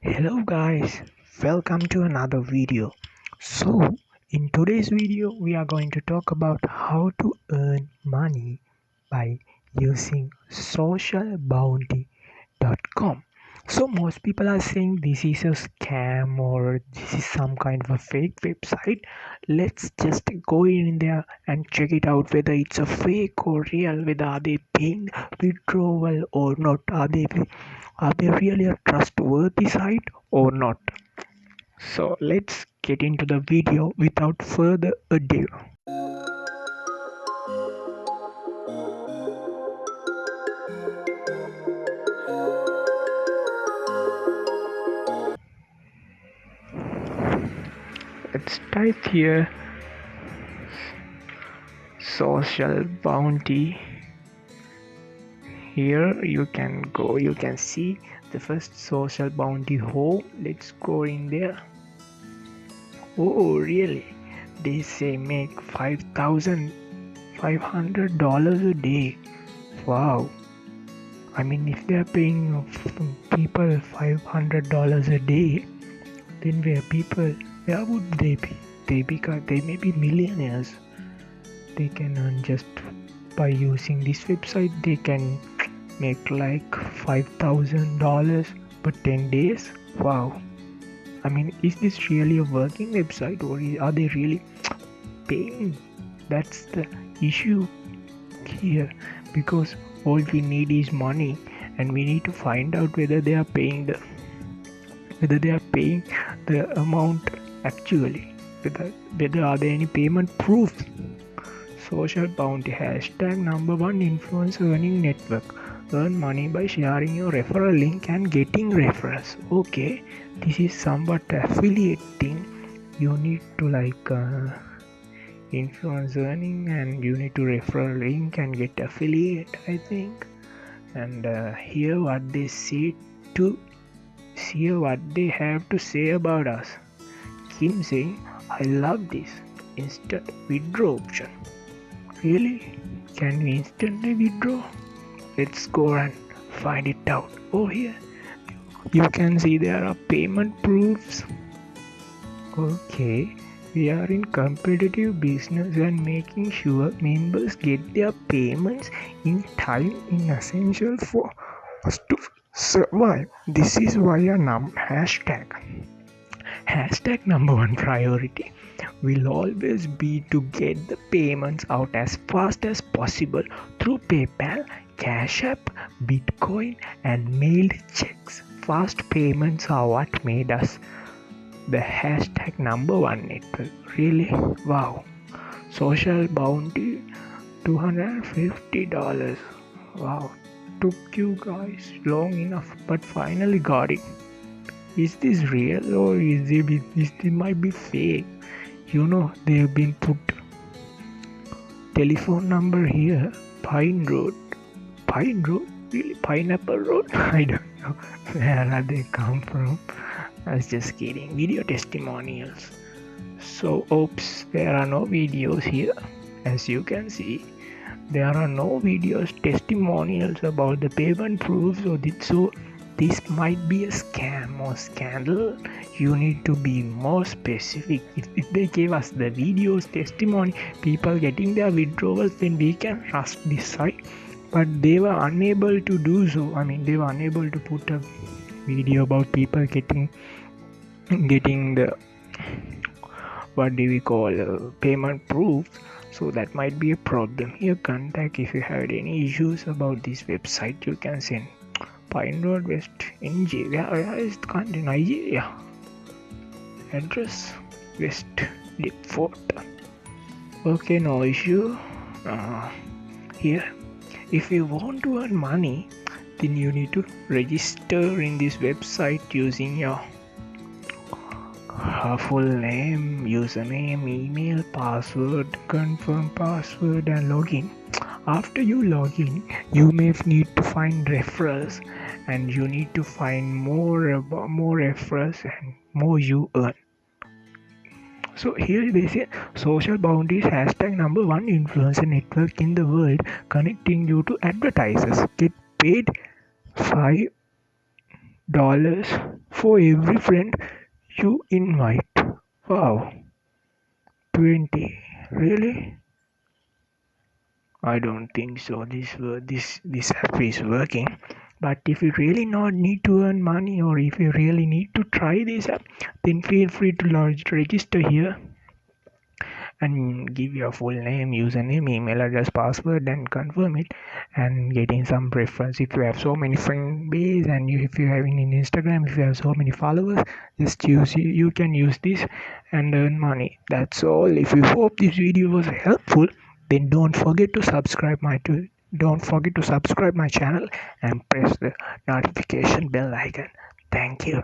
Hello guys, welcome to another video. So, in today's video, we are going to talk about how to earn money by using socialbounty.com. So, most people are saying this is a scam or this is some kind of a fake website. Let's just go in there and check it out whether it's a fake or real, whether are they paying withdrawal or not, are they really a trustworthy site or not? So let's get into the video without further ado. Let's type here social bounty. Here you can go, you can see the first social bounty home. Let's go in there. Oh, really? They say make $5,500 a day. Wow. I mean, if they are paying people $500 a day, then where would they be? They may be millionaires. They can earn just by using this website. They can make like $5,000 per 10 days. Wow. I mean, is this really a working website or are they really paying? That's the issue here, because all we need is money and we need to find out whether they are paying the amount actually, whether are there any payment proofs. Social bounty hashtag #1 influence earning network. Earn money by sharing your referral link and getting referrals. Okay, this is somewhat affiliating. You need to influence earning and you need to refer a link and get affiliate, I think. And here what they have to say about us. Kim saying, I love this instant withdraw option. Really? Can we instantly withdraw? Let's go and find it out. Oh, here you can see there are payment proofs. Okay, we are in competitive business and making sure members get their payments in time is essential for us to survive. This is why a hashtag #1 priority will always be to get the payments out as fast as possible through PayPal, Cash App, Bitcoin, and mailed checks. Fast payments are what made us the #1 network. Really? Wow. Social bounty $250. Wow. Took you guys long enough, but finally got it. Is this real or is it might be fake? You know, they've been put telephone number here. Pine Road. Really? Pineapple Road? I don't know where are they come from. I was just kidding. Video testimonials. So oops, there are no videos here. As you can see, there are no videos testimonials about the payment proofs so this might be a scam or scandal. You need to be more specific. If they gave us the videos, testimony, people getting their withdrawals, then we can trust this site. But they were unable to do so. I mean, they were unable to put a video about people getting the what do we call payment proofs. So that might be a problem here. Contact if you had any issues about this website. You can send Pine Road West NJ. Where is the country? Nigeria. Address West Deptford. Okay, no issue. Here, if you want to earn money, then you need to register in this website using your full name, username, email, password, confirm password, and login. After you log in, you may need to find referrals, and you need to find more referrals and more you earn. So here they say social bounties #1 influencer network in the world, connecting you to advertisers. Get paid $5 dollars for every friend you invite. Wow, 20. Really? I don't think so. This app is working. But if you really not need to earn money, or if you really need to try this app, then feel free to register here and give your full name, username, email address, password, and confirm it, and getting some preference. If you have so many friend base, and if you have in Instagram, if you have so many followers, just use, you can use this and earn money. That's all. If you hope this video was helpful, then don't forget to subscribe my channel and press the notification bell icon. Thank you.